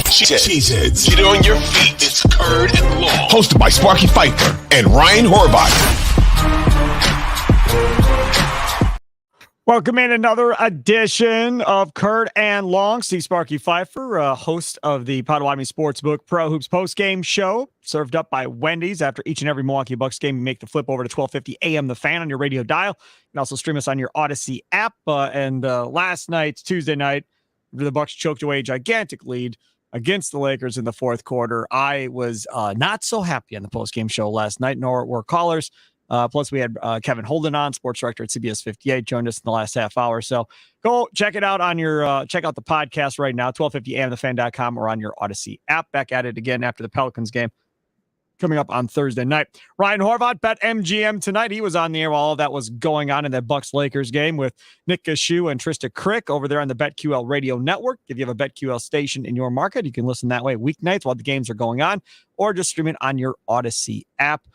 Cheeseheads. Get on your feet. It's Curd and Long. Hosted by Sparky Fifer and Ryan Horvat. Welcome in another edition of Curd and Long. Steve Sparky Fifer, host of the Potawatomi Sportsbook Pro Hoops postgame show, served up by Wendy's. After each and every Milwaukee Bucks game, you make the flip over to 1250 AM The Fan on your radio dial. You can also stream us on your Odyssey app. And last night, Tuesday night, the Bucks choked away a gigantic lead against the Lakers in the fourth quarter. I was not so happy on the postgame show last night, nor were callers. Plus, we had Kevin Holden on, sports director at CBS 58, joined us in the last half hour. So go check it out on your check out the podcast right now, 1250amthefan.com, or on your Odyssey app. Back at it again after the Pelicans game coming up on Thursday night. Ryan Horvat, BetMGM tonight. He was on the air while all of that was going on in that Bucks-Lakers game with Nick Gashu and Trista Crick over there on the BetQL radio network. If you have a BetQL station in your market, you can listen that way weeknights while the games are going on, or just stream it on your Odyssey app.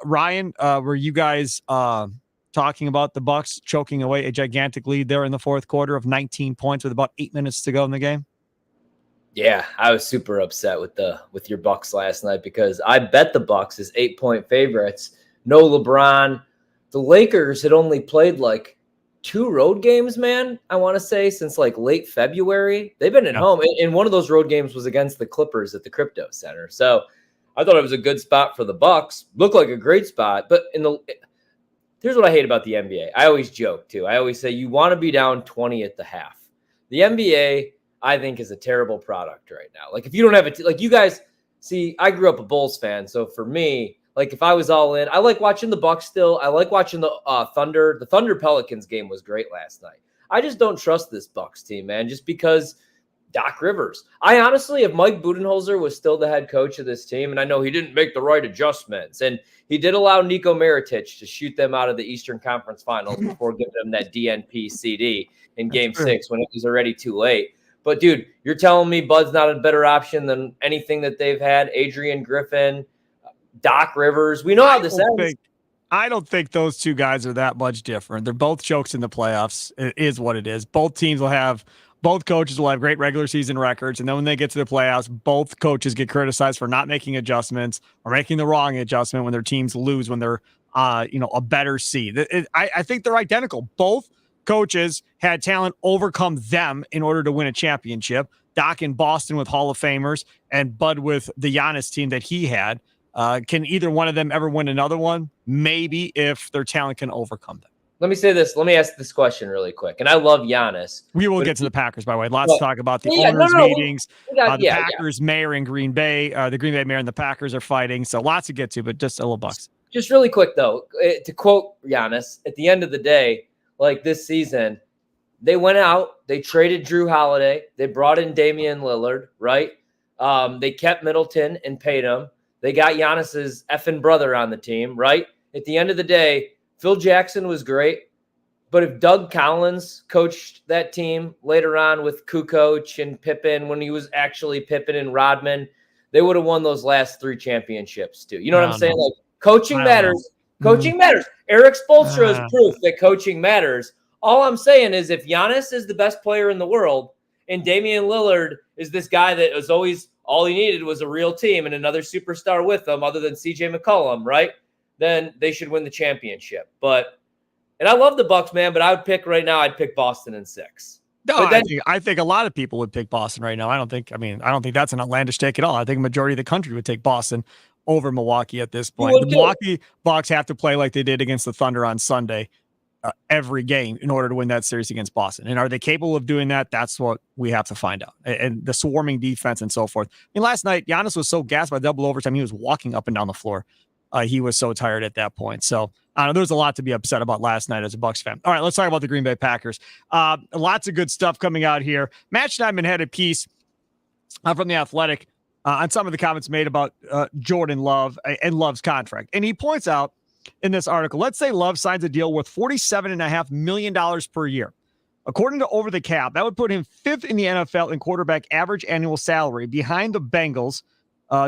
Ryan, were you guys talking about the Bucks choking away a gigantic lead there in the fourth quarter of 19 points with about 8 minutes to go in the game? Yeah, I was super upset with your Bucks last night because I bet the Bucks as 8-point favorites. No LeBron. The Lakers had only played like 2 road games, man, I want to say, since like late February. They've been at home, and one of those road games was against the Clippers at the Crypto Center. So I thought it was a good spot for the Bucks. Looked like a great spot, but here's what I hate about the NBA. I always joke too. I always say you want to be down 20 at the half. The NBA, I think, is a terrible product right now. Like if you don't have like you guys see, I grew up a Bulls fan, so for me, like if I was all in, I like watching the Bucks still. I like watching the Thunder. The Thunder Pelicans game was great last night. I just don't trust this Bucks team, man, just because Doc Rivers. I honestly, if Mike Budenholzer was still the head coach of this team, and I know he didn't make the right adjustments, and he did allow Nico Mirotic to shoot them out of the Eastern Conference Finals before giving them that DNP CD in Game 6 when it was already too late. But, dude, you're telling me Bud's not a better option than anything that they've had? Adrian Griffin, Doc Rivers. We know how this ends. I don't think those two guys are that much different. They're both chokes in the playoffs. It is what it is. Both coaches will have great regular season records, and then when they get to the playoffs, both coaches get criticized for not making adjustments or making the wrong adjustment when their teams lose when they're a better seed. I think they're identical. Both coaches had talent overcome them in order to win a championship. Doc in Boston with Hall of Famers and Bud with the Giannis team that he had. Can either one of them ever win another one? Maybe, if their talent can overcome them. Let me say this. Let me ask this question really quick. And I love Giannis. We will get to the Packers, by the way. Lots to talk about the owners' meetings. The Packers mayor in Green Bay. The Green Bay mayor and the Packers are fighting. So lots to get to, but just a little Bucks. Just really quick, though, to quote Giannis, at the end of the day, like this season, they went out, they traded Drew Holiday, they brought in Damian Lillard, right? They kept Middleton and paid him. They got Giannis's effing brother on the team, right? At the end of the day, Phil Jackson was great, but if Doug Collins coached that team later on with Kukoc and Pippen when he was actually Pippen and Rodman, they would have won those last 3 championships too. You know what I'm saying? Like coaching matters. Coaching matters. Eric Spoelstra is proof that coaching matters. All I'm saying is if Giannis is the best player in the world and Damian Lillard is this guy that was always all he needed was a real team and another superstar with them other than CJ McCollum, right? Then they should win the championship. And I love the Bucks, man, but I'd pick Boston in 6. No, I think a lot of people would pick Boston right now. I don't think that's an outlandish take at all. I think a majority of the country would take Boston over Milwaukee at this point. The Milwaukee Bucks have to play like they did against the Thunder on Sunday every game in order to win that series against Boston. And are they capable of doing that? That's what we have to find out. And the swarming defense and so forth. I mean, last night, Giannis was so gassed by double overtime, he was walking up and down the floor. He was so tired at that point. So I don't know. There's a lot to be upset about last night as a Bucks fan. All right, let's talk about the Green Bay Packers. Lots of good stuff coming out here. Matt Schneidman had a piece from The Athletic on some of the comments made about Jordan Love and Love's contract. And he points out in this article, let's say Love signs a deal worth $47.5 million per year. According to Over the Cap, that would put him 5th in the NFL in quarterback average annual salary behind the Bengals,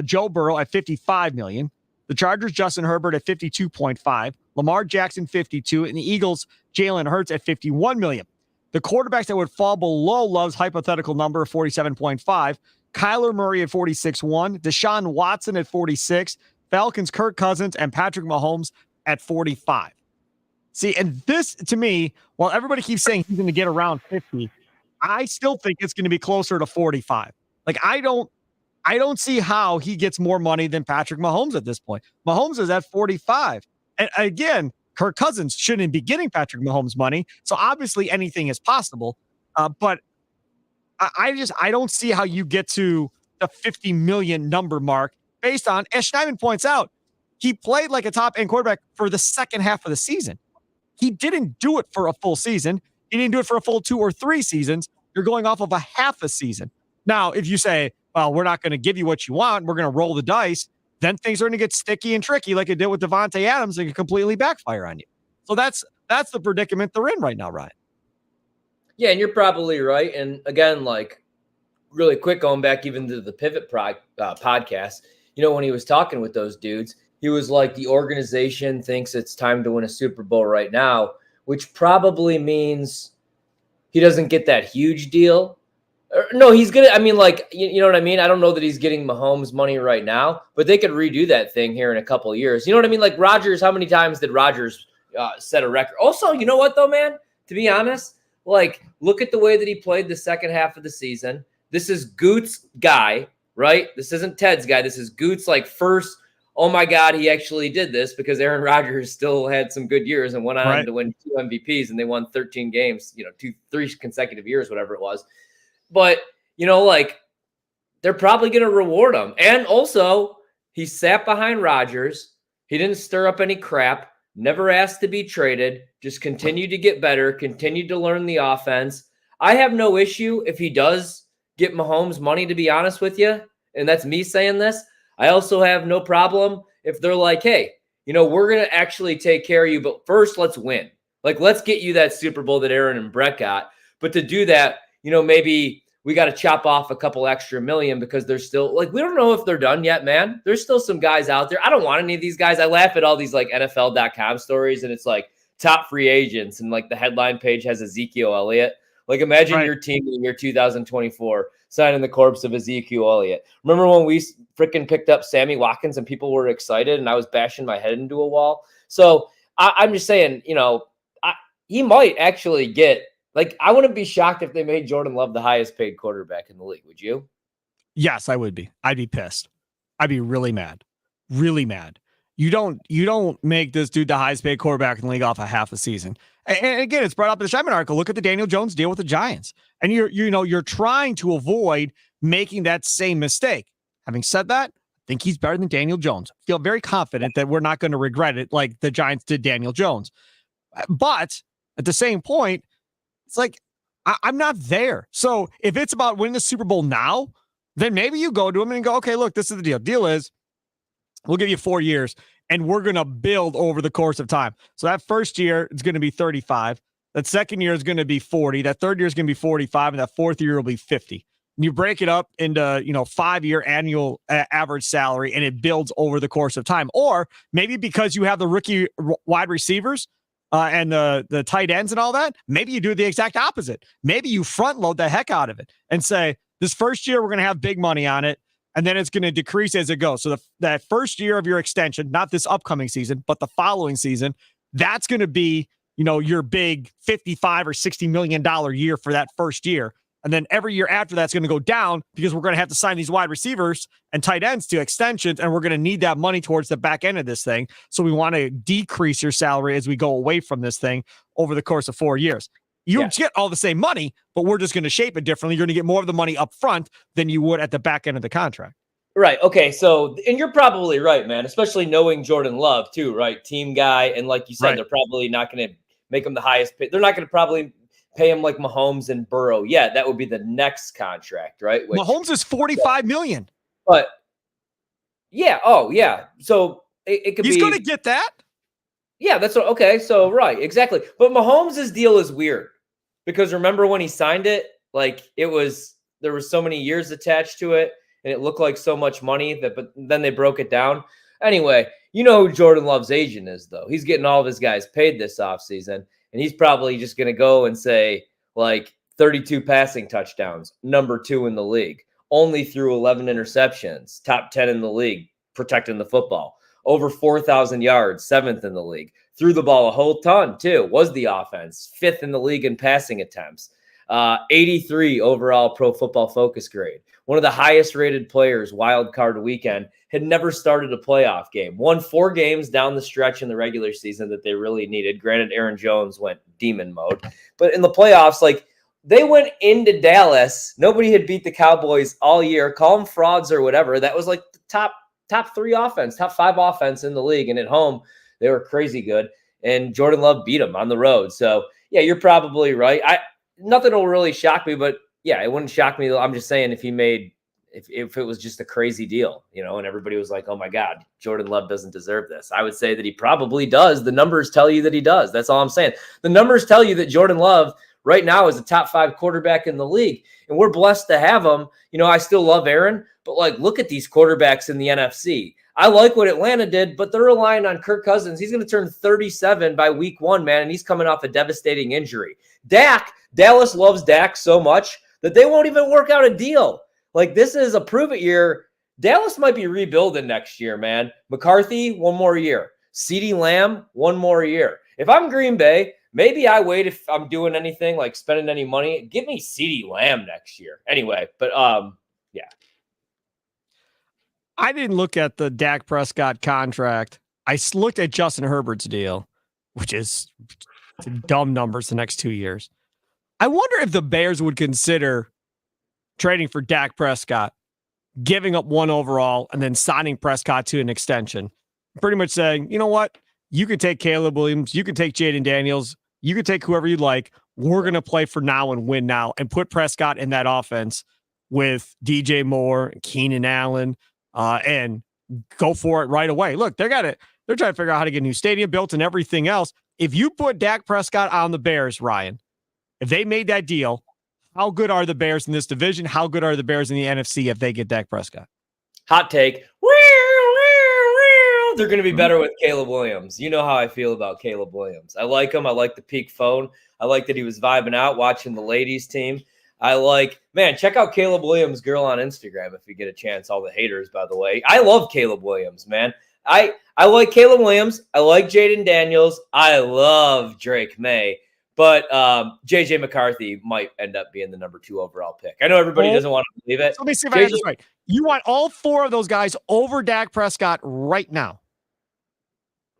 Joe Burrow at $55 million. The Chargers, Justin Herbert at 52.5, Lamar Jackson 52, and the Eagles, Jalen Hurts at 51 million. The quarterbacks that would fall below Love's hypothetical number of 47.5 Kyler Murray at 46-1, Deshaun Watson at 46, Falcons Kirk Cousins, and Patrick Mahomes at 45. See, and this, to me, while everybody keeps saying he's going to get around 50, I still think it's going to be closer to 45. Like, I don't see how he gets more money than Patrick Mahomes at this point. Mahomes is at 45. And again, Kirk Cousins shouldn't be getting Patrick Mahomes money. So obviously anything is possible. But I don't see how you get to the 50 million number mark based on, as Schneidman points out, he played like a top end quarterback for the second half of the season. He didn't do it for a full season. He didn't do it for a full 2 or 3 seasons. You're going off of a half a season. Now, if you say, well, we're not going to give you what you want, we're going to roll the dice, then things are going to get sticky and tricky like it did with Devontae Adams and could completely backfire on you. So that's the predicament they're in right now, Ryan. Yeah, and you're probably right. And again, like really quick, going back even to the Pivot podcast, when he was talking with those dudes, he was like, the organization thinks it's time to win a Super Bowl right now, which probably means he doesn't get that huge deal. No, he's going to, you know what I mean? I don't know that he's getting Mahomes money right now, but they could redo that thing here in a couple of years. You know what I mean? Like Rodgers, how many times did Rodgers set a record? Also, you know what though, man? To be honest, like look at the way that he played the second half of the season. This is Goot's guy, right? This isn't Ted's guy. This is Goot's like first, oh my God, he actually did this, because Aaron Rodgers still had some good years and went on to win 2 MVPs, and they won 13 games, 3 consecutive years, whatever it was. But, like they're probably going to reward him. And also he sat behind Rodgers. He didn't stir up any crap, never asked to be traded, just continued to get better, continued to learn the offense. I have no issue if he does get Mahomes money, to be honest with you. And that's me saying this. I also have no problem if they're like, hey, we're going to actually take care of you, but first let's win. Like, let's get you that Super Bowl that Aaron and Brett got. But to do that, maybe we got to chop off a couple extra million, because they're still like, we don't know if they're done yet, man. There's still some guys out there. I don't want any of these guys. I laugh at all these like NFL.com stories, and it's like top free agents, and like the headline page has Ezekiel Elliott. Like, imagine your team in the year 2024 signing the corpse of Ezekiel Elliott. Remember when we freaking picked up Sammy Watkins and people were excited and I was bashing my head into a wall? So I'm just saying, he might actually get, like, I wouldn't be shocked if they made Jordan Love the highest paid quarterback in the league. Would you? Yes, I would be. I'd be pissed. I'd be really mad. Really mad. You don't make this dude the highest paid quarterback in the league off a half a season. And again, it's brought up in the Schneidman article. Look at the Daniel Jones deal with the Giants. And you're trying to avoid making that same mistake. Having said that, I think he's better than Daniel Jones. I feel very confident that we're not going to regret it like the Giants did Daniel Jones. But at the same point, it's like, I'm not there. So if it's about winning the Super Bowl now, then maybe you go to him and go, okay, look, this is the deal. Deal is, we'll give you 4 years, and we're going to build over the course of time. So that first year is going to be 35. That second year is going to be 40. That third year is going to be 45. And that fourth year will be 50. And you break it up into, 5-year annual average salary, and it builds over the course of time. Or maybe because you have the rookie wide receivers and the tight ends and all that, maybe you do the exact opposite. Maybe you front load the heck out of it and say, this first year, we're going to have big money on it, and then it's going to decrease as it goes. So that first year of your extension, not this upcoming season, but the following season, that's going to be, your big $55 or $60 million year for that first year. And then every year after that's going to go down, because we're going to have to sign these wide receivers and tight ends to extensions, and we're going to need that money towards the back end of this thing. So we want to decrease your salary as we go away from this thing over the course of 4 years. You get all the same money, but we're just going to shape it differently. You're going to get more of the money up front than you would at the back end of the contract. Right. Okay. So, and you're probably right, man, especially knowing Jordan Love too, right? Team guy. And like you said, they're probably not going to make him the highest pay. They're not going to probably pay him like Mahomes and Burrow. Yeah. That would be the next contract, right? Mahomes is $45 million. But yeah. Oh yeah. So it could be. He's going to get that. Yeah, that's what, okay. So, right, exactly. But Mahomes' deal is weird, because remember when he signed it, like there was so many years attached to it, and it looked like so much money but then they broke it down. Anyway, you know who Jordan Love's agent is, though. He's getting all of his guys paid this offseason, and he's probably just going to go and say, like, 32 passing touchdowns, number 2 in the league. only threw 11 interceptions, top 10 in the league, protecting the football. Over 4,000 yards, 7th in the league. Threw the ball a whole ton, too. Was the offense. 5th in the league in passing attempts. 83 overall Pro Football Focus grade. One of the highest rated players, wild card weekend, had never started a playoff game. Won 4 games down the stretch in the regular season that they really needed. Granted, Aaron Jones went demon mode. But in the playoffs, like, they went into Dallas. Nobody had beat the Cowboys all year. Call them frauds or whatever. That was like the top 3 offense, top 5 offense in the league. And at home, they were crazy good. And Jordan Love beat them on the road. So, yeah, you're probably right. Nothing will really shock me, but yeah, it wouldn't shock me. I'm just saying if it was just a crazy deal, and everybody was like, oh my God, Jordan Love doesn't deserve this. I would say that he probably does. The numbers tell you that he does. That's all I'm saying. The numbers tell you that Jordan Love right now is a top 5 quarterback in the league, and we're blessed to have him. I still love Aaron, but like, look at these quarterbacks in the NFC. I like what Atlanta did, but they're relying on Kirk Cousins. He's going to turn 37 by week 1, man, and he's coming off a devastating injury. Dallas loves Dak so much that they won't even work out a deal. Like, this is a prove-it year. Dallas might be rebuilding next year, man. McCarthy, 1 more year. CeeDee Lamb, 1 more year. If I'm Green Bay, maybe I wait if I'm doing anything, like spending any money. Give me CeeDee Lamb next year. Anyway, but yeah. I didn't look at the Dak Prescott contract. I looked at Justin Herbert's deal, which is dumb numbers the next 2 years. I wonder if the Bears would consider trading for Dak Prescott, giving up 1 overall, and then signing Prescott to an extension. Pretty much saying, you know what? You can take Caleb Williams. You can take Jaden Daniels. You can take whoever you like. We're going to play for now and win now and put Prescott in that offense with DJ Moore, Keenan Allen, and go for it right away. Look, they're trying to figure out how to get a new stadium built and everything else. If you put Dak Prescott on the Bears, Ryan, if they made that deal, how good are the Bears in this division? How good are the Bears in the NFC if they get Dak Prescott? Hot take. They're going to be better with Caleb Williams. You know how I feel about Caleb Williams. I like him. I like the peak phone. I like that he was vibing out watching the ladies team. Check out Caleb Williams' girl on Instagram if you get a chance. All the haters, by the way. I love Caleb Williams, man. I like Caleb Williams. I like Jaden Daniels. I love Drake May. But J.J. McCarthy might end up being the number 2 overall pick. I know everybody doesn't want to believe it. Let me see if I have this right. You want all 4 of those guys over Dak Prescott right now?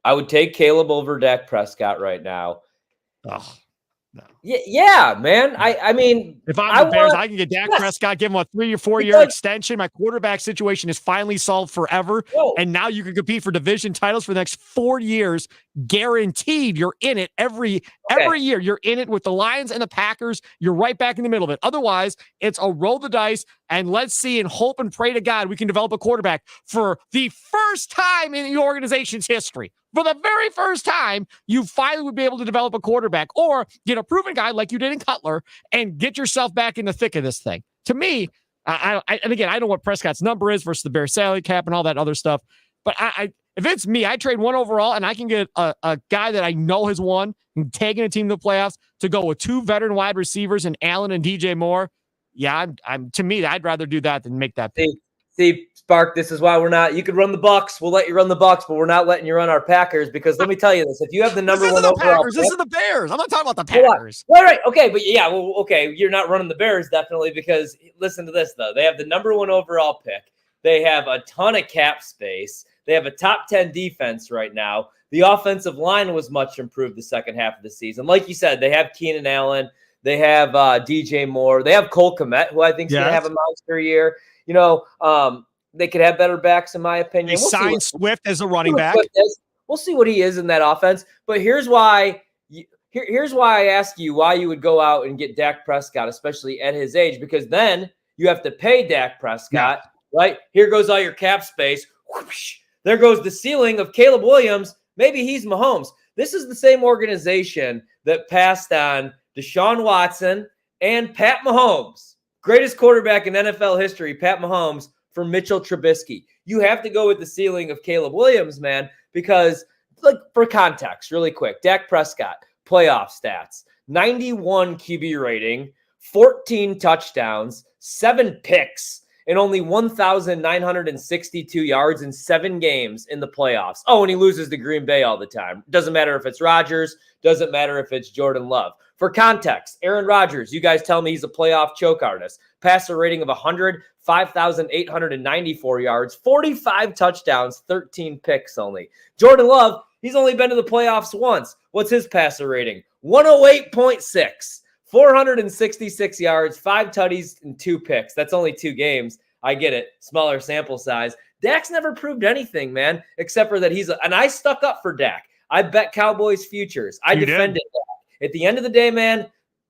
I would take Caleb over Dak Prescott right now. Oh, no. Yeah, man. I mean, if I'm the Bears, I can get Dak Prescott, give him a 3 or 4 year extension. My quarterback situation is finally solved forever. And now you can compete for division titles for the next 4 years. Guaranteed you're in it every year. You're in it with the Lions and the Packers. You're right back in the middle of it. Otherwise, it's a roll the dice and let's see and hope and pray to God we can develop a quarterback for the first time in the organization's history. For the very first time, you finally would be able to develop a quarterback or get a proven guy like you did in Cutler and get yourself back in the thick of this thing. To me, and again, I know what Prescott's number is versus the Bears salary cap and all that other stuff, but if it's me, I trade 1 overall and I can get a guy that I know has won and taking a team to the playoffs to go with 2 veteran wide receivers and Allen and DJ Moore. Yeah, to me, I'd rather do that than make that pick. See, Spark, this is why we're not. You could run the Bucks. We'll let you run the Bucks, but we're not letting you run our Packers because let me tell you this: if you have the number 1 overall, this is the Bears. I'm not talking about the Packers. Right. Okay, but yeah, well, okay, you're not running the Bears definitely because listen to this though: they have the number 1 overall pick. They have a ton of cap space. They have a top 10 defense right now. The offensive line was much improved the second half of the season. Like you said, they have Keenan Allen. They have DJ Moore. They have Cole Kmet, who I think is going to have a monster year. They could have better backs, in my opinion. They signed Swift as a running back. We'll see what he is in that offense. But here's why I ask you why you would go out and get Dak Prescott, especially at his age, because then you have to pay Dak Prescott, right? Here goes all your cap space. Whoosh. There goes the ceiling of Caleb Williams. Maybe he's Mahomes. This is the same organization that passed on Deshaun Watson and Pat Mahomes. Greatest quarterback in NFL history, Pat Mahomes, for Mitchell Trubisky. You have to go with the ceiling of Caleb Williams, man, because, like, for context, really quick, Dak Prescott, playoff stats, 91 QB rating, 14 touchdowns, 7 picks and only 1,962 yards in 7 games in the playoffs. Oh, and he loses to Green Bay all the time. Doesn't matter if it's Rodgers. Doesn't matter if it's Jordan Love. For context, Aaron Rodgers, you guys tell me he's a playoff choke artist. Passer rating of 100, 5,894 yards, 45 touchdowns, 13 picks only. Jordan Love, he's only been to the playoffs once. What's his passer rating? 108.6. 466 yards, 5 tutties, and 2 picks. That's only 2 games. I get it. Smaller sample size. Dak's never proved anything, man, except for that and I stuck up for Dak. I bet Cowboys futures. I defended Dak. At the end of the day, man,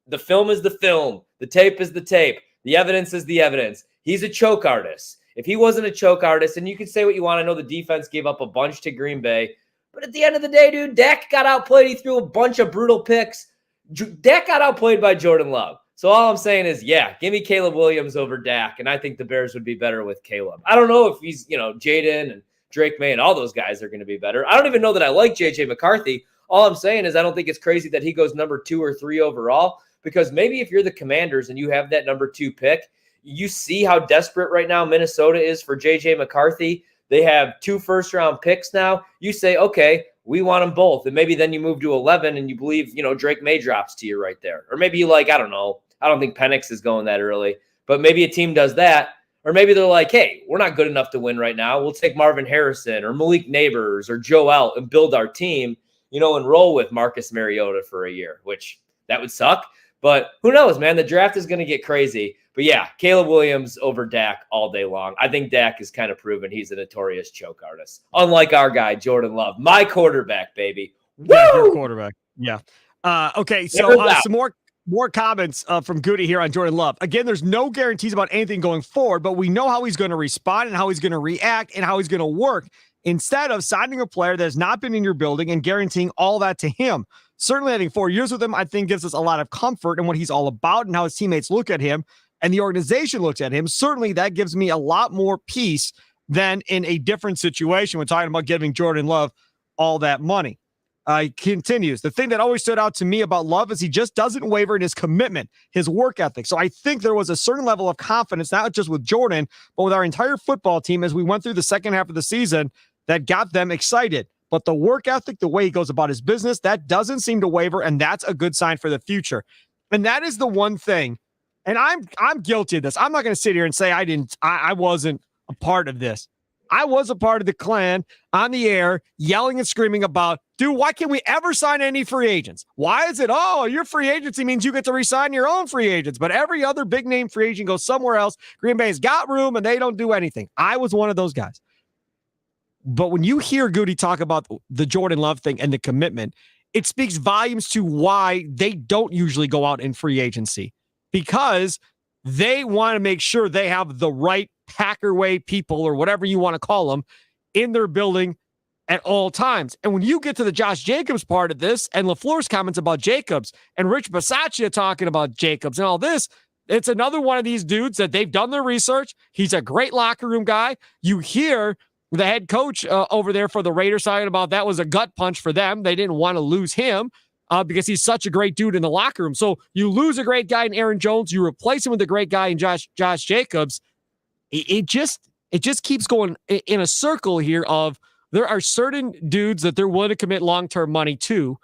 the film is the film. The tape is the tape. The evidence is the evidence. He's a choke artist. If he wasn't a choke artist, and you can say what you want, I know the defense gave up a bunch to Green Bay, but at the end of the day, dude, Dak got outplayed. He threw a bunch of brutal picks. Dak got outplayed by Jordan Love. So all I'm saying is, yeah, give me Caleb Williams over Dak, and I think the Bears would be better with Caleb. I don't know if he's, Jaden and Drake May and all those guys are going to be better. I don't even know that I like J.J. McCarthy. All I'm saying is I don't think it's crazy that he goes number 2 or 3 overall, because maybe if you're the Commanders and you have that number 2 pick, you see how desperate right now Minnesota is for J.J. McCarthy. They have 2 first-round picks now. You say, okay, we want them both. And maybe then you move to 11 and you believe, Drake May drops to you right there. Or maybe I don't know. I don't think Penix is going that early. But maybe a team does that. Or maybe they're like, hey, we're not good enough to win right now. We'll take Marvin Harrison or Malik Neighbors or Joe Alt and build our team, and roll with Marcus Mariota for a year, which that would suck. But who knows, man? The draft is going to get crazy. But yeah, Caleb Williams over Dak all day long. I think Dak is kind of proven he's a notorious choke artist. Unlike our guy, Jordan Love. My quarterback, baby. Yeah, your quarterback. Yeah. Okay, so some more comments from Goody here on Jordan Love. Again, there's no guarantees about anything going forward, but we know how he's going to respond and how he's going to react and how he's going to work, instead of signing a player that has not been in your building and guaranteeing all that to him. Certainly, I think 4 years with him, I think, gives us a lot of comfort in what he's all about and how his teammates look at him and the organization looks at him. Certainly, that gives me a lot more peace than in a different situation when talking about giving Jordan Love all that money. He continues. The thing that always stood out to me about Love is he just doesn't waver in his commitment, his work ethic. So I think there was a certain level of confidence, not just with Jordan, but with our entire football team as we went through the second half of the season, that got them excited. But the work ethic, the way he goes about his business, that doesn't seem to waver, and that's a good sign for the future. And that is the one thing, and I'm guilty of this. I'm not going to sit here and say I wasn't a part of this. I was a part of the Klan on the air yelling and screaming about, dude, why can't we ever sign any free agents? Why is it, your free agency means you get to resign your own free agents, but every other big name free agent goes somewhere else. Green Bay's got room and they don't do anything. I was one of those guys. But when you hear Goody talk about the Jordan Love thing and the commitment, it speaks volumes to why they don't usually go out in free agency, because they want to make sure they have the right Packer way people, or whatever you want to call them, in their building at all times. And when you get to the Josh Jacobs part of this and LaFleur's comments about Jacobs and Rich Bisaccia talking about Jacobs and all this, it's another one of these dudes that they've done their research. He's a great locker room guy. You hear the head coach over there for the Raiders talking about that was a gut punch for them. They didn't want to lose him because he's such a great dude in the locker room. So you lose a great guy in Aaron Jones, you replace him with a great guy in Josh Jacobs. It just keeps going in a circle here of there are certain dudes that they're willing to commit long-term money to.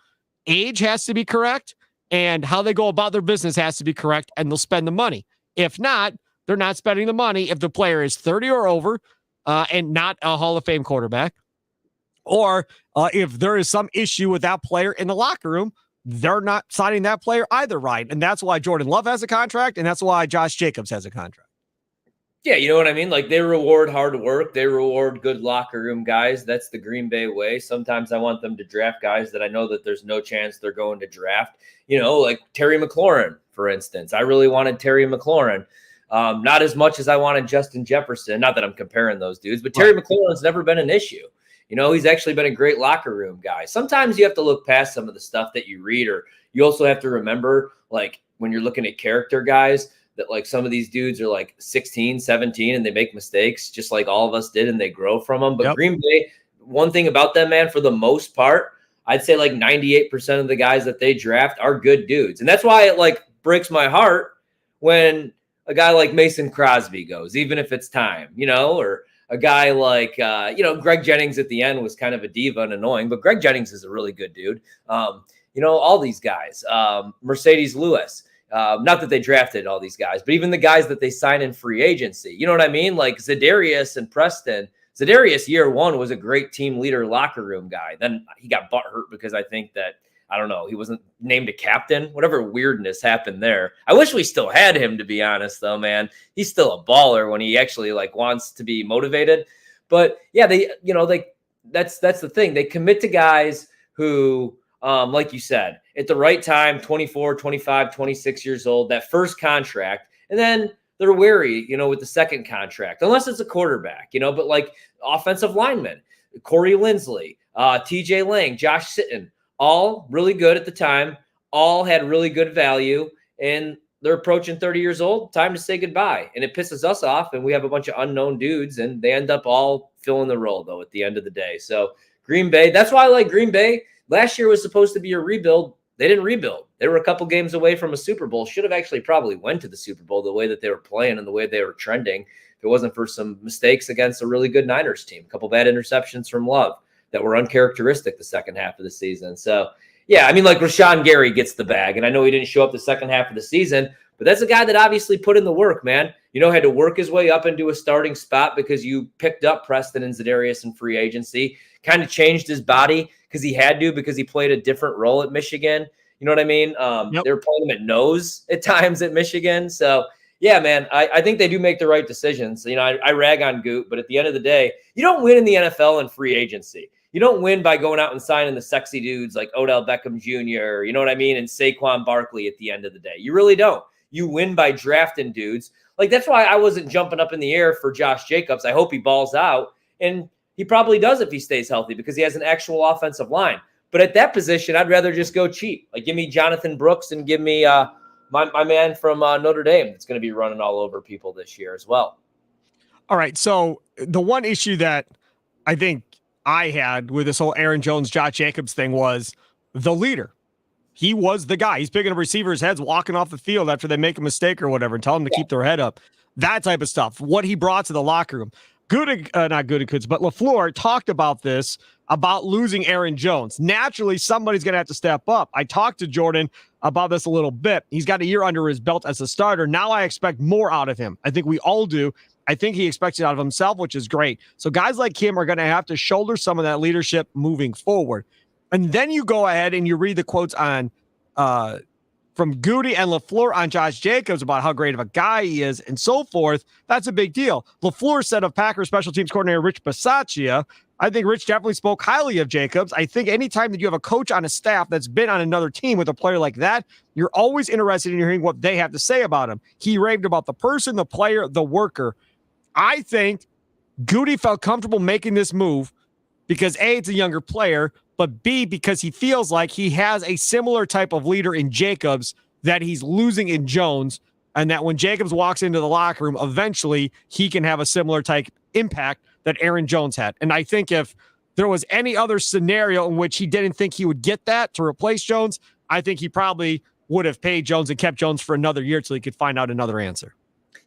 Age has to be correct, and how they go about their business has to be correct, and they'll spend the money. If not, they're not spending the money if the player is 30 or over and not a Hall of Fame quarterback, or if there is some issue with that player in the locker room, they're not signing that player either, right? And that's why Jordan Love has a contract, and that's why Josh Jacobs has a contract. Yeah, you know what I mean? Like, they reward hard work. They reward good locker room guys. That's the Green Bay way. Sometimes I want them to draft guys that I know that there's no chance they're going to draft. Like Terry McLaurin, for instance. I really wanted Terry McLaurin. Not as much as I wanted Justin Jefferson. Not that I'm comparing those dudes, but Terry McLaurin's never been an issue. He's actually been a great locker room guy. Sometimes you have to look past some of the stuff that you read, or you also have to remember, like, when you're looking at character guys, that like some of these dudes are like 16, 17, and they make mistakes just like all of us did, and they grow from them. But Green Bay, one thing about them, man, for the most part, I'd say like 98% of the guys that they draft are good dudes. And that's why it like breaks my heart when a guy like Mason Crosby goes, even if it's time, or a guy like, Greg Jennings at the end was kind of a diva and annoying, but Greg Jennings is a really good dude. All these guys, Mercedes Lewis, not that they drafted all these guys, but even the guys that they signed in free agency, you know what I mean? Like Zadarius and Preston. Zadarius year one was a great team leader, locker room guy. Then he got butt hurt because I think that, I don't know, he wasn't named a captain. Whatever weirdness happened there. I wish we still had him, to be honest, though, man. He's still a baller when he actually wants to be motivated. But yeah, that's the thing. They commit to guys who, like you said, at the right time, 24, 25, 26 years old, that first contract, and then they're wary, with the second contract, unless it's a quarterback, but like offensive linemen, Corey Linsley, TJ Lang, Josh Sitton, all really good at the time, all had really good value, and they're approaching 30 years old, time to say goodbye. And it pisses us off, and we have a bunch of unknown dudes, and they end up all filling the role, though, at the end of the day. So Green Bay, that's why I like Green Bay. Last year was supposed to be a rebuild. They didn't rebuild. They were a couple games away from a Super Bowl. Should have actually probably went to the Super Bowl the way that they were playing and the way they were trending. If it wasn't for some mistakes against a really good Niners team, a couple bad interceptions from Love that were uncharacteristic the second half of the season. So, yeah, I mean, like Rashawn Gary gets the bag, and I know he didn't show up the second half of the season, but that's a guy that obviously put in the work, man. Had to work his way up into a starting spot because you picked up Preston and Zadarius in free agency, kind of changed his body because he had to, because he played a different role at Michigan. You know what I mean? Yep. They were playing him at nose at times at Michigan. So, yeah, man, I think they do make the right decisions. I rag on Goot, but at the end of the day, you don't win in the NFL in free agency. You don't win by going out and signing the sexy dudes like Odell Beckham Jr., you know what I mean, and Saquon Barkley at the end of the day. You really don't. You win by drafting dudes. Like, that's why I wasn't jumping up in the air for Josh Jacobs. I hope he balls out, and he probably does if he stays healthy because he has an actual offensive line. But at that position, I'd rather just go cheap. Like, give me Jonathan Brooks and give me my man from Notre Dame that's going to be running all over people this year as well. All right, so the one issue that I think I had with this whole Aaron Jones, Josh Jacobs thing was the leader. He was the guy. He's picking up receivers' heads, walking off the field after they make a mistake or whatever, and tell them to keep their head up. That type of stuff. What he brought to the locker room. Not Gutekunst, but LaFleur talked about this, about losing Aaron Jones. Naturally, somebody's going to have to step up. I talked to Jordan about this a little bit. He's got a year under his belt as a starter. Now I expect more out of him. I think we all do. I think he expects it out of himself, which is great. So guys like him are going to have to shoulder some of that leadership moving forward. And then you go ahead and you read the quotes on from Goody and LaFleur on Josh Jacobs about how great of a guy he is and so forth. That's a big deal. LaFleur said of Packers special teams coordinator Rich Bisaccia, I think Rich definitely spoke highly of Jacobs. I think anytime that you have a coach on a staff that's been on another team with a player like that, you're always interested in hearing what they have to say about him. He raved about the person, the player, the worker. I think Goody felt comfortable making this move because A, it's a younger player, but B, because he feels like he has a similar type of leader in Jacobs that he's losing in Jones, and that when Jacobs walks into the locker room, eventually he can have a similar type impact that Aaron Jones had. And I think if there was any other scenario in which he didn't think he would get that to replace Jones, I think he probably would have paid Jones and kept Jones for another year till he could find out another answer.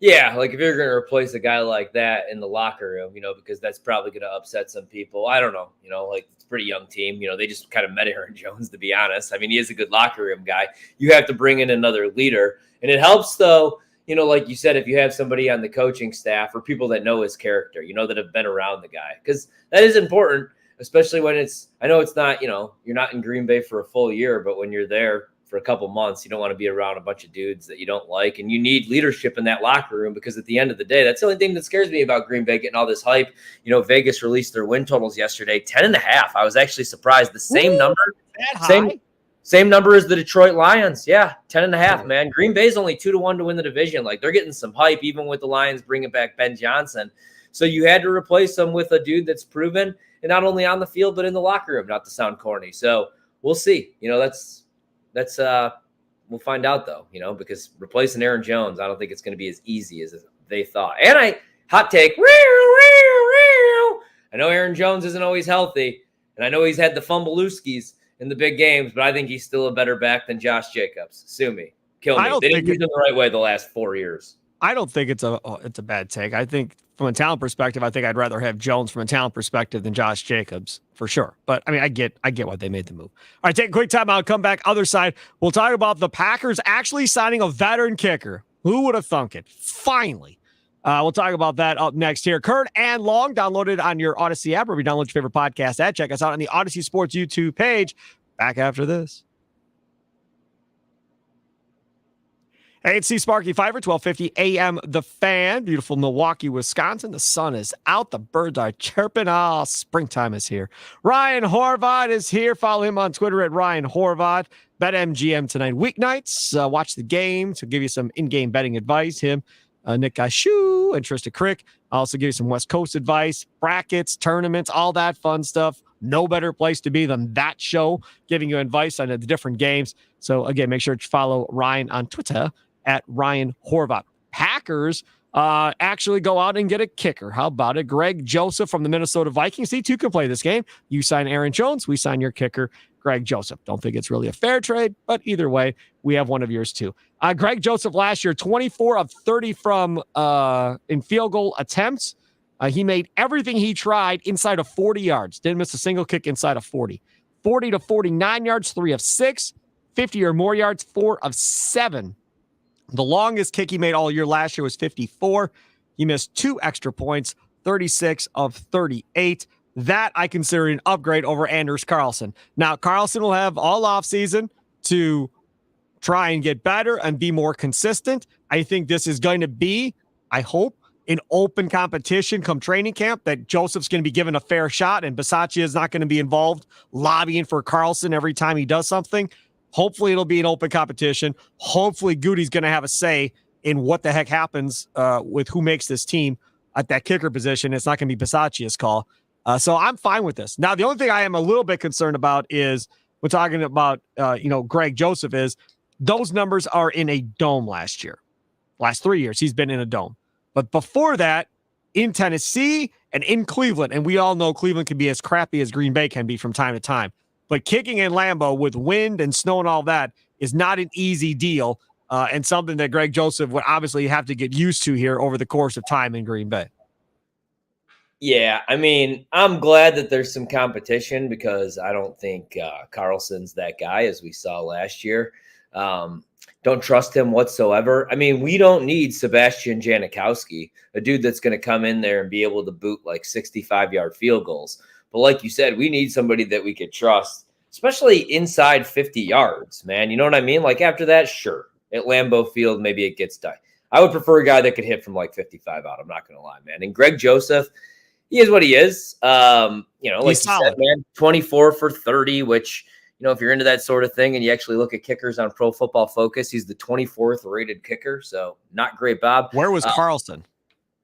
Yeah, like if you're going to replace a guy like that in the locker room, because that's probably going to upset some people. I don't know, like it's a pretty young team. They just kind of met Aaron Jones, to be honest. I mean, he is a good locker room guy. You have to bring in another leader. And it helps, though, like you said, if you have somebody on the coaching staff or people that know his character, that have been around the guy, because that is important, especially when I know it's not, you're not in Green Bay for a full year, but when you're there for a couple months, you don't want to be around a bunch of dudes that you don't like, and you need leadership in that locker room, because at the end of the day, that's the only thing that scares me about Green Bay getting all this hype. Vegas released their win totals yesterday, 10.5. I was actually surprised. The same number, same number as the Detroit Lions. Yeah, 10.5, man. Green Bay's only 2-1 to win the division. Like, they're getting some hype, even with the Lions bringing back Ben Johnson. So you had to replace them with a dude that's proven, and not only on the field, but in the locker room, not to sound corny. So we'll see. That's we'll find out, though, because replacing Aaron Jones, I don't think it's going to be as easy as they thought. And hot take, I know Aaron Jones isn't always healthy, and I know he's had the fumbleooskies in the big games, but I think he's still a better back than Josh Jacobs. Sue me. Kill me. They didn't use him the right way the last 4 years. I don't think it's a bad take. I think from a talent perspective, I think I'd rather have Jones from a talent perspective than Josh Jacobs for sure. But I mean, I get why they made the move. All right, take a quick time out. Come back. Other side, we'll talk about the Packers actually signing a veteran kicker. Who would have thunk it? Finally. We'll talk about that up next here. Kurt and Long, downloaded on your Odyssey app, or we download your favorite podcast app. Check us out on the Odyssey Sports YouTube page. Back after this. Hey, it's Sparky Fifer, 1250 AM The Fan. Beautiful Milwaukee, Wisconsin. The sun is out. The birds are chirping. Oh, springtime is here. Ryan Horvat is here. Follow him on Twitter at Ryan Horvat. BetMGM tonight, weeknights. Watch the game to give you some in-game betting advice. Him, Nick Gashu, and Trista Crick. I'll also give you some West Coast advice, brackets, tournaments, all that fun stuff. No better place to be than that show, giving you advice on the different games. So, again, make sure to follow Ryan on Twitter at Ryan Horvat. Packers actually go out and get a kicker. How about it? Greg Joseph from the Minnesota Vikings. He too can play this game. You sign Aaron Jones, we sign your kicker, Greg Joseph. Don't think it's really a fair trade, but either way, we have one of yours too. Greg Joseph last year, 24 of 30 from in field goal attempts. He made everything he tried inside of 40 yards. Didn't miss a single kick inside of 40. 40 to 49 yards, 3 of 6. 50 or more yards, 4 of 7. The longest kick he made all year last year was 54. He missed 2 extra points, 36 of 38. That I consider an upgrade over Anders Carlson. Now, Carlson will have all offseason to try and get better and be more consistent. I think this is going to be, I hope, an open competition come training camp, that Joseph's going to be given a fair shot and Bisaccia is not going to be involved lobbying for Carlson every time he does something. Hopefully it'll be an open competition. Hopefully Goody's going to have a say in what the heck happens with who makes this team at that kicker position. It's not going to be Bisaccia's call. So I'm fine with this. Now, the only thing I am a little bit concerned about is we're talking about, Greg Joseph is those numbers are in a dome last year. Last 3 years, he's been in a dome. But before that, in Tennessee and in Cleveland, and we all know Cleveland can be as crappy as Green Bay can be from time to time. But kicking in Lambeau with wind and snow and all that is not an easy deal, and something that Greg Joseph would obviously have to get used to here over the course of time in Green Bay. Yeah, I mean, I'm glad that there's some competition because I don't think Carlson's that guy, as we saw last year. Don't trust him whatsoever. I mean, we don't need Sebastian Janikowski, a dude that's going to come in there and be able to boot like 65-yard field goals. But like you said, we need somebody that we could trust, especially inside 50 yards, man. You know what I mean? Like after that, sure. At Lambeau Field, maybe it gets done. I would prefer a guy that could hit from like 55 out. I'm not going to lie, man. And Greg Joseph, he is what he is. Like you said, man, 24 for 30, which, if you're into that sort of thing and you actually look at kickers on Pro Football Focus, he's the 24th rated kicker. So not great, Bob. Where was Carlson?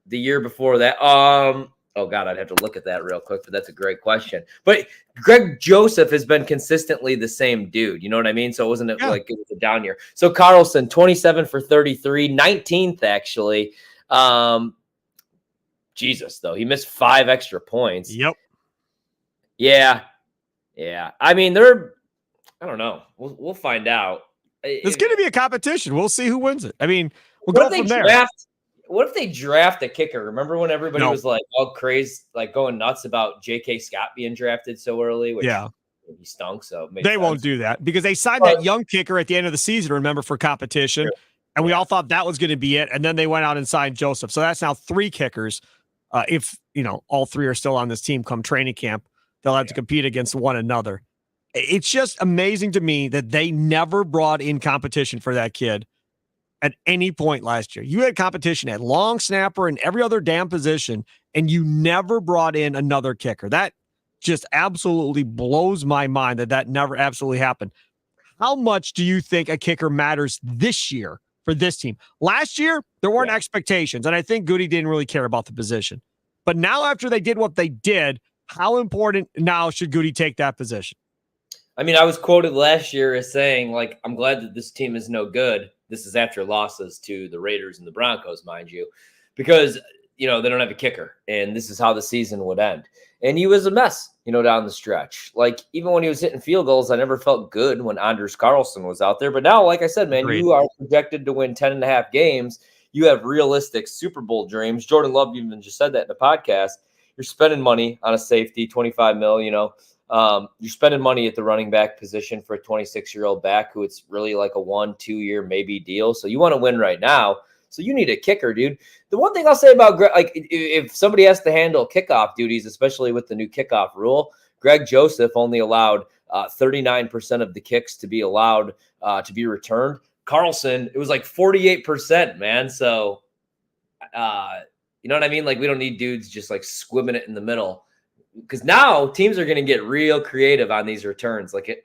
The year before that. Oh, God, I'd have to look at that real quick, but that's a great question. But Greg Joseph has been consistently the same dude. You know what I mean? So it wasn't like it was a down year. So Carlson, 27 for 33, 19th actually. Jesus, though. He missed 5 extra points. Yep. Yeah. I mean, I don't know. We'll find out. It's going to be a competition. We'll see who wins it. I mean, we'll go from there. What if they draft a kicker? Remember when everybody was like all crazy, like going nuts about J.K. Scott being drafted so early? Which he stunk, so they won't do that because they signed that young kicker at the end of the season, remember, for competition. And we all thought that was going to be it. And then they went out and signed Joseph. So that's now 3 kickers. If, all 3 are still on this team come training camp, they'll have to compete against one another. It's just amazing to me that they never brought in competition for that kid at any point last year. You had competition at long snapper and every other damn position, and you never brought in another kicker. That just absolutely blows my mind that never absolutely happened. How much do you think a kicker matters this year for this team? Last year, there weren't expectations, and I think Goody didn't really care about the position. But now after they did what they did, how important now should Goody take that position? I mean, I was quoted last year as saying, like, I'm glad that this team is no good. This is after losses to the Raiders and the Broncos, mind you, because, they don't have a kicker, and this is how the season would end. And he was a mess, down the stretch. Like, even when he was hitting field goals, I never felt good when Anders Carlson was out there. But now, like I said, man, you are projected to win 10.5 games. you have realistic Super Bowl dreams. Jordan Love even just said that in the podcast. You're spending money on a safety, 25 mil, you're spending money at the running back position for a 26-year-old back who it's really like a 1-2 year maybe deal. So you want to win right now. So you need a kicker, dude. The one thing I'll say about like if somebody has to handle kickoff duties, especially with the new kickoff rule, Greg Joseph only allowed 39% of the kicks to be allowed to be returned. Carlson, it was like 48%, man. So, you know what I mean? Like we don't need dudes just like squibbing it in the middle, because now teams are going to get real creative on these returns. Like if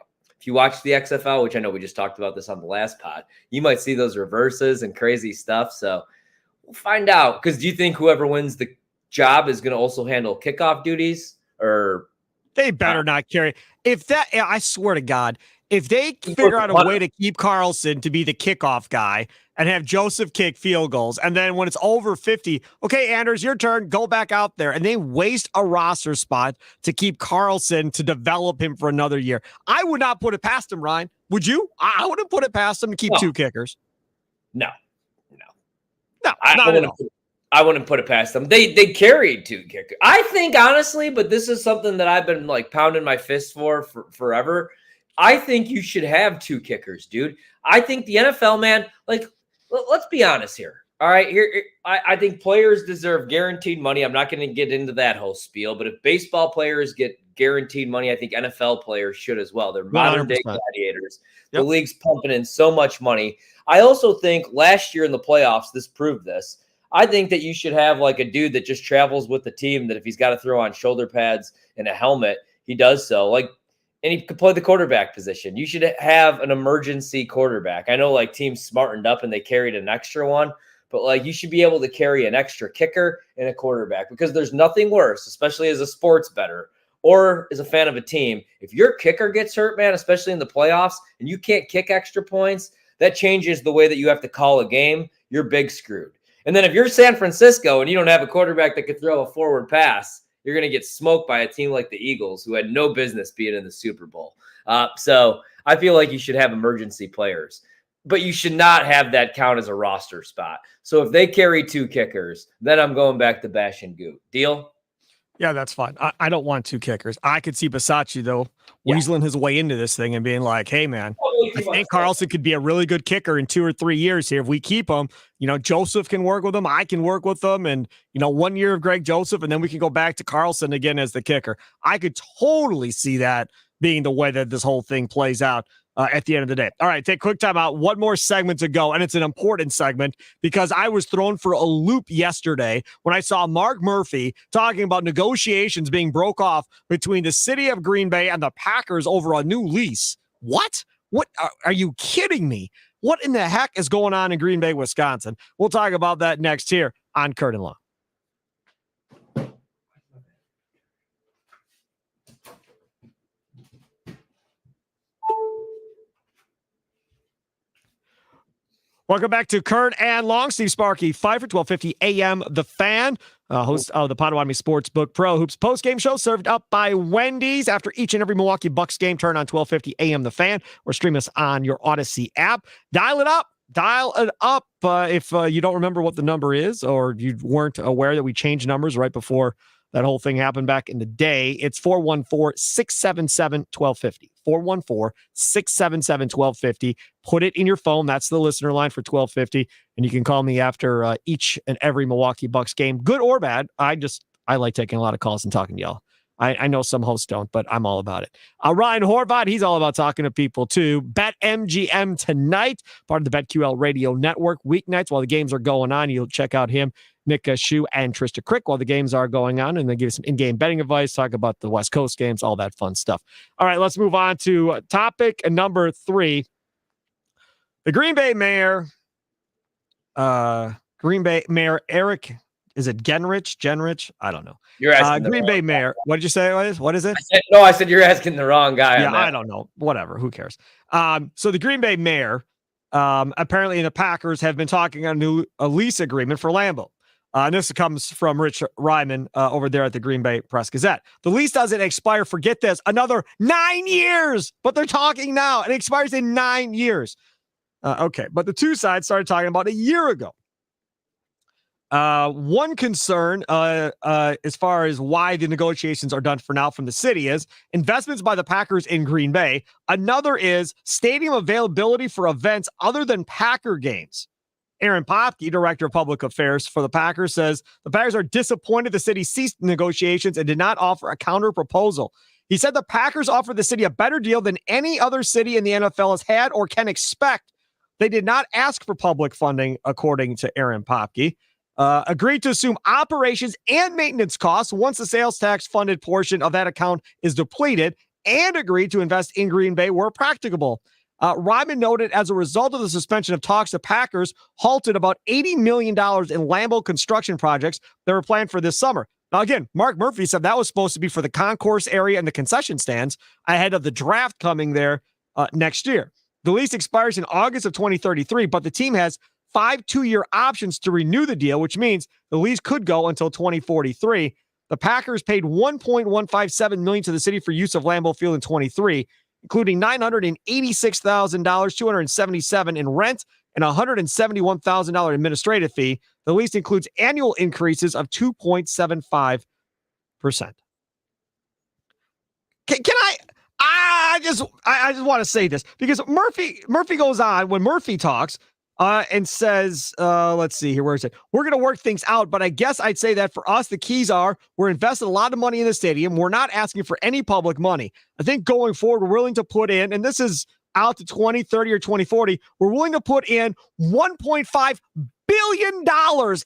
you watch the XFL, which I know we just talked about this on the last pod, you might see those reverses and crazy stuff. So we'll find out. Because do you think whoever wins the job is going to also handle kickoff duties? Or they better not carry. If that, I swear to God, if they figure out a way to keep Carlson to be the kickoff guy and have Joseph kick field goals, and then when it's over 50, okay, Anders, your turn, go back out there, and they waste a roster spot to keep Carlson to develop him for another year, I would not put it past him, Ryan. Would you? I wouldn't put it past him to keep two kickers. No. I wouldn't put it past them. They carried two kickers. I think, honestly, but this is something that I've been like pounding my fist for forever. I think you should have two kickers, dude. I think the NFL, man, like, let's be honest here. All right, I think players deserve guaranteed money. I'm not going to get into that whole spiel, but if baseball players get guaranteed money, I think NFL players should as well. They're modern day gladiators. Yep. The league's pumping in so much money. I also think last year in the playoffs, this proved this. I think that you should have like a dude that just travels with the team, that if he's got to throw on shoulder pads and a helmet, he does so. Like, and he could play the quarterback position. You should have an emergency quarterback. I know like teams smartened up and they carried an extra one, but like you should be able to carry an extra kicker and a quarterback, because there's nothing worse, especially as a sports bettor or as a fan of a team. If your kicker gets hurt, man, especially in the playoffs, and you can't kick extra points, that changes the way that you have to call a game. You're big screwed. And then if you're San Francisco and you don't have a quarterback that could throw a forward pass, you're going to get smoked by a team like the Eagles, who had no business being in the Super Bowl. So I feel like you should have emergency players, but you should not have that count as a roster spot. So if they carry two kickers, then I'm going back to Bash and Goot. Deal? Yeah, that's fine. I don't want two kickers. I could see Bisaccia, though, weaseling his way into this thing and being like, hey, man, I think Carlson could be a really good kicker in 2 or 3 years here. If we keep him, Joseph can work with him. I can work with them. And, 1 year of Greg Joseph, and then we can go back to Carlson again as the kicker. I could totally see that being the way that this whole thing plays out at the end of the day. All right, take a quick time out. One more segment to go, and it's an important segment because I was thrown for a loop yesterday when I saw Mark Murphy talking about negotiations being broke off between the city of Green Bay and the Packers over a new lease. What? What? Are you kidding me? What in the heck is going on in Green Bay, Wisconsin? We'll talk about that next here on Curd and Long. Welcome back to Curd and Long. Steve Sparky, Fifer, 1250 AM, The Fan, host of the Potawatomi Sportsbook Pro Hoops postgame show, served up by Wendy's after each and every Milwaukee Bucks game. Turn on 1250 AM, The Fan, or stream us on your Odyssey app. Dial it up. If you don't remember what the number is, or you weren't aware that we changed numbers right before that whole thing happened back in the day, it's 414-677-1250. 414-677-1250. Put it in your phone. That's the listener line for 1250. And you can call me after each and every Milwaukee Bucks game, good or bad. I like taking a lot of calls and talking to y'all. I know some hosts don't, but I'm all about it. Ryan Horvat, he's all about talking to people too. BetMGM tonight, part of the BetQL Radio Network. Weeknights while the games are going on, you'll check out him, Nick Shue, and Trista Crick while the games are going on, and they give you some in-game betting advice, talk about the West Coast games, all that fun stuff. All right, let's move on to topic number 3. The Green Bay Mayor, Eric, is it Genrich? I don't know. You're asking Green Bay Mayor. What did you say? What is it? I said you're asking the wrong guy. Yeah, I don't know. Whatever. Who cares? So the Green Bay Mayor, apparently the Packers have been talking on a lease agreement for Lambeau. And this comes from Rich Ryman over there at the Green Bay Press-Gazette. The lease doesn't expire, forget this, another 9 years. But they're talking now. It expires in 9 years. Okay, but the two sides started talking about a year ago. One concern as far as why the negotiations are done for now from the city is investments by the Packers in Green Bay. Another is stadium availability for events other than Packer games. Aaron Popke, director of public affairs for the Packers, says the Packers are disappointed the city ceased negotiations and did not offer a counter proposal. He said the Packers offered the city a better deal than any other city in the NFL has had or can expect. They did not ask for public funding, according to Aaron Popke. Agreed to assume operations and maintenance costs once the sales tax funded portion of that account is depleted, and agreed to invest in Green Bay where practicable. Ryman noted as a result of the suspension of talks, the Packers halted about $80 million in Lambeau construction projects that were planned for this summer. Now, again, Mark Murphy said that was supposed to be for the concourse area and the concession stands ahead of the draft coming there next year. The lease expires in August of 2033, but the team has 5 two-year options to renew the deal, which means the lease could go until 2043. The Packers paid $1.157 million to the city for use of Lambeau Field in 23, including $986,000, $277,000 in rent, and $171,000 administrative fee. The lease includes annual increases of 2.75%. I just want to say this because Murphy goes on when Murphy talks and says, let's see here, where is it? We're going to work things out, but I guess I'd say that for us, the keys are we're investing a lot of money in the stadium. We're not asking for any public money. I think going forward, we're willing to put in, and this is out to 2030 or 2040, we're willing to put in $1.5 billion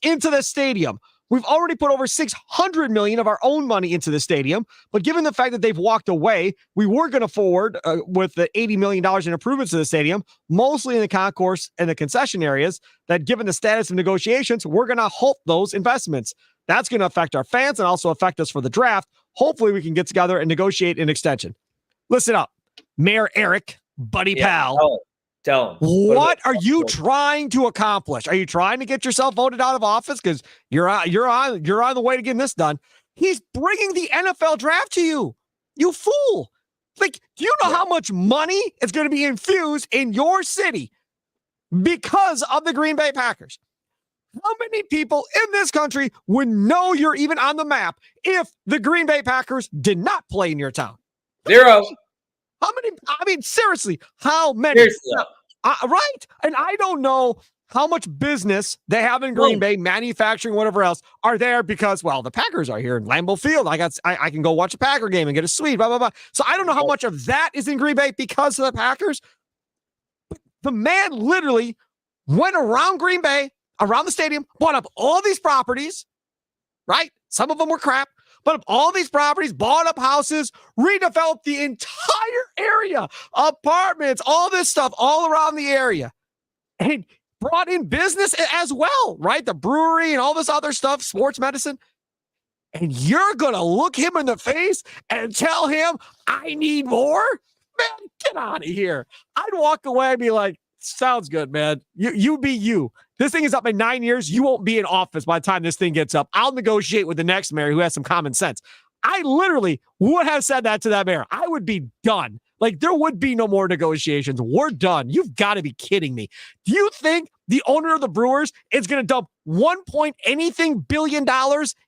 into the stadium. We've already put over $600 million of our own money into the stadium, but given the fact that they've walked away, we were going to forward with the $80 million in improvements to the stadium, mostly in the concourse and the concession areas, that given the status of negotiations, we're going to halt those investments. That's going to affect our fans and also affect us for the draft. Hopefully we can get together and negotiate an extension. Listen up, Mayor Eric, buddy pal. Tell him. What are you trying to accomplish? Are you trying to get yourself voted out of office? Because you're on the way to getting this done. He's bringing the NFL draft to you. You fool. Like, do you know how much money is going to be infused in your city because of the Green Bay Packers? How many people in this country would know you're even on the map if the Green Bay Packers did not play in your town? Zero. How many? I mean, seriously, how many? Right? And I don't know how much business they have in Green Bay, manufacturing, whatever else, are there because, well, the Packers are here in Lambeau Field. I can go watch a Packer game and get a suite, blah, blah, blah. So I don't know how much of that is in Green Bay because of the Packers. But the man literally went around Green Bay, around the stadium, bought up all these properties, right? Some of them were crap. Bought up all these properties, bought up houses, redeveloped the entire area, apartments, all this stuff all around the area, and brought in business as well, right? The brewery and all this other stuff, sports medicine. And you're going to look him in the face and tell him, I need more? Man, get out of here. I'd walk away and be like, sounds good, man. You be you. This thing is up in 9 years. You won't be in office by the time this thing gets up. I'll negotiate with the next mayor who has some common sense. I literally would have said that to that mayor. I would be done. Like, there would be no more negotiations. We're done. You've got to be kidding me. Do you think the owner of the Brewers is going to dump $1 billion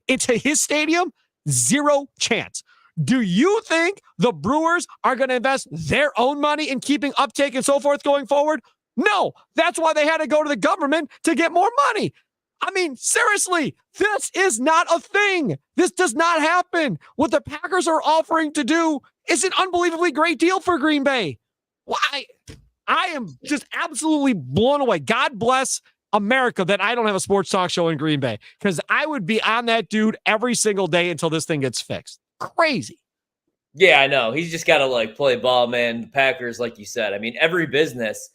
into his stadium? Zero chance. Do you think the Brewers are going to invest their own money in keeping uptake and so forth going forward? No, that's why they had to go to the government to get more money. I mean, seriously, this is not a thing. This does not happen. What the Packers are offering to do is an unbelievably great deal for Green Bay. Why? I am just absolutely blown away. God bless America that I don't have a sports talk show in Green Bay, because I would be on that dude every single day until this thing gets fixed. Crazy. Yeah, I know. He's just got to play ball, man. The Packers, like you said, I mean, every business,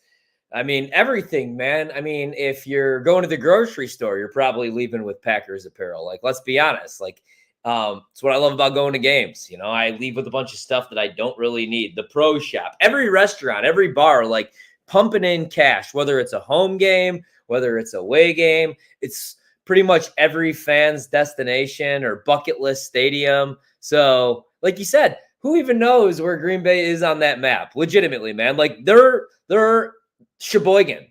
I mean, everything, man. I mean, if you're going to the grocery store, you're probably leaving with Packers apparel. Like, let's be honest. Like, it's what I love about going to games. You know, I leave with a bunch of stuff that I don't really need. The pro shop, every restaurant, every bar, like pumping in cash, whether it's a home game, whether it's a away game. It's pretty much every fan's destination or bucket list stadium. So, like you said, who even knows where Green Bay is on that map? Legitimately, man. Like, they're Sheboygan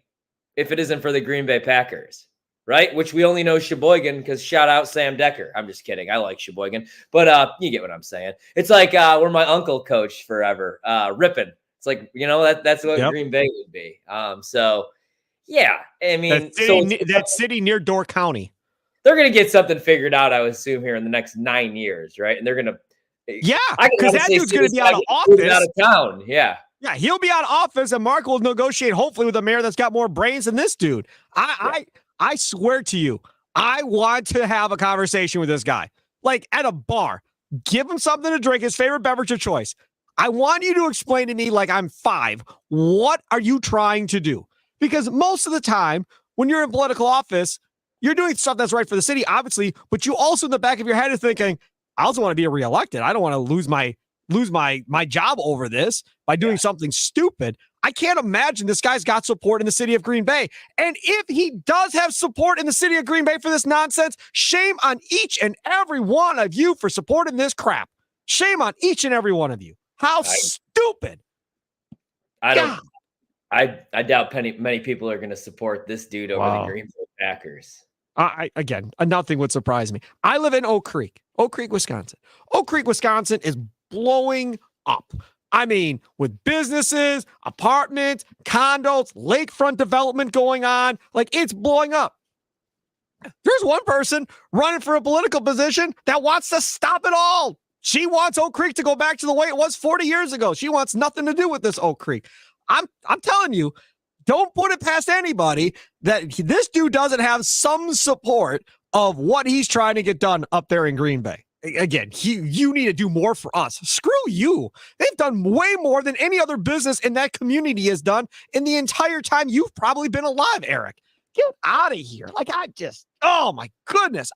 if it isn't for the Green Bay Packers, right? Which we only know Sheboygan because shout out Sam Decker. I'm just kidding. I like Sheboygan, but you get what I'm saying. It's like where my uncle coached forever, Ripon. It's like, that's what Green Bay would be. So yeah, I mean, that city near Door County. They're going to get something figured out, I would assume, here in the next 9 years, right? And they're going to, because that dude's going to be out of office. Out of town, yeah. Yeah, he'll be out of office, and Mark will negotiate, hopefully, with a mayor that's got more brains than this dude. I swear to you, I want to have a conversation with this guy, like at a bar. Give him something to drink, his favorite beverage of choice. I want you to explain to me, like I'm 5, what are you trying to do? Because most of the time, when you're in political office, you're doing stuff that's right for the city, obviously, but you also in the back of your head are thinking, I also want to be reelected. I don't want to lose my job over this by doing something stupid. I can't imagine this guy's got support in the city of Green Bay. And if he does have support in the city of Green Bay for this nonsense, shame on each and every one of you for supporting this crap. Shame on each and every one of you. How stupid. I doubt many people are going to support this dude over the Green Bay Packers. Nothing would surprise me. I live in Oak Creek, Wisconsin. Oak Creek, Wisconsin is blowing up. I mean, with businesses, apartments, condos, lakefront development going on, like it's blowing up. There's one person running for a political position that wants to stop it all. She wants Oak Creek to go back to the way it was 40 years ago. She wants nothing to do with this Oak Creek. I'm telling you, don't put it past anybody that this dude doesn't have some support of what he's trying to get done up there in Green Bay. Again, you need to do more for us. Screw you. They've done way more than any other business in that community has done in the entire time you've probably been alive, Eric. Get out of here. Oh my goodness.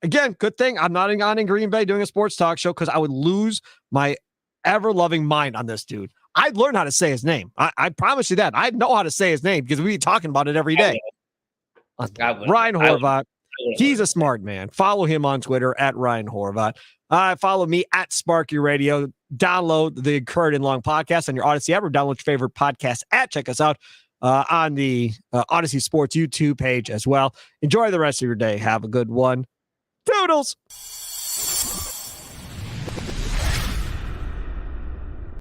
Again, good thing I'm not in Green Bay doing a sports talk show because I would lose my ever-loving mind on this dude. I'd learn how to say his name. I promise you that. I know how to say his name because we be talking about it every day. Ryan Horvat. He's a smart man. Follow him on Twitter at Ryan Horvat. Follow me at Sparky Radio. Download the Curd and Long podcast on your Odyssey app or download your favorite podcast app. Check us out on the Odyssey Sports YouTube page as well. Enjoy the rest of your day. Have a good one. Toodles.